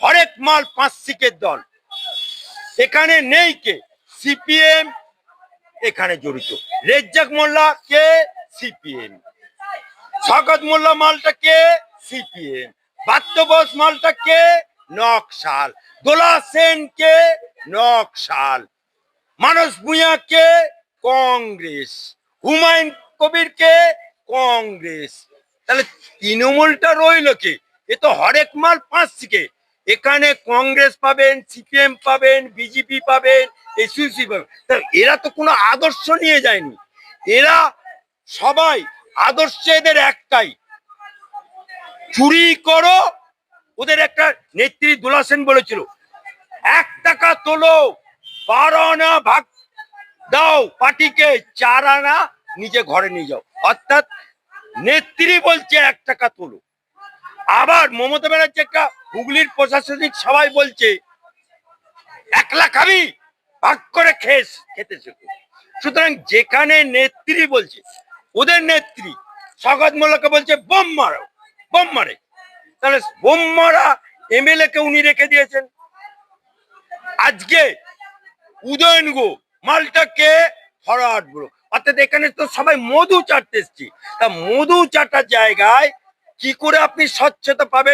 হরেক মাল পাঁচশিকের দল। এখানে নেই কে? সিপিএম এখানে জড়িত। রেজ্জাক মোল্লা কে? সিপিএম। শওকত মোল্লা মালটা কে? সিপিএম। বাত্য বোস মালটা কে? নকশাল। দোলা সেন কে? নকশাল। মানস ভূঁইয়া কে? কংগ্রেস। হুমায়ুন কবির কে? কংগ্রেস। তাহলে তৃণমূলটা রইল কে? এ তো হরেক মাল পাঁচশিকে। এখানে কংগ্রেস পাবেন, সিপিএম পাবেন, বিজেপি পাবেন, এসইউসি পাবেন। তাহলে এরা তো কোনো আদর্শ নিয়ে যায়নি। এরা সবাই আদর্শ এদের একটাই, চুরি করো। ওদের একটা নেত্রী দোলা সেন বলেছিল, 1 টাকা তোলো, 12 আনা ভাগ দাও পার্টিকে, 4 আনা নিজে ঘরে নিয়ে যাও। অর্থাৎ নেত্রী বলছে 1 টাকা তোলো। আবার মমতা ব্যানার্জি একটা হুগলির প্রশাসনিক সবাই বলছে 1 লাখ খাবি, ভাগ করে খেতে শেখো। সুতরাং যেখানে নেত্রী বলছে, ওদের নেত্রী শওকত মোল্লাকে বলছে বোম মারো, বোম মারে। তাহলে বোম মারা এমএলএ কে উনি রেখে দিয়েছেন। আজকে উদয়ন গো মালটাকে ফরওয়ার্ড ব্রো। অর্থাৎ এখানে তো সবাই মধু চাটতে এসছি। তা মধু চাটার জায়গায় কি করে আপনি স্বচ্ছতা পাবেন?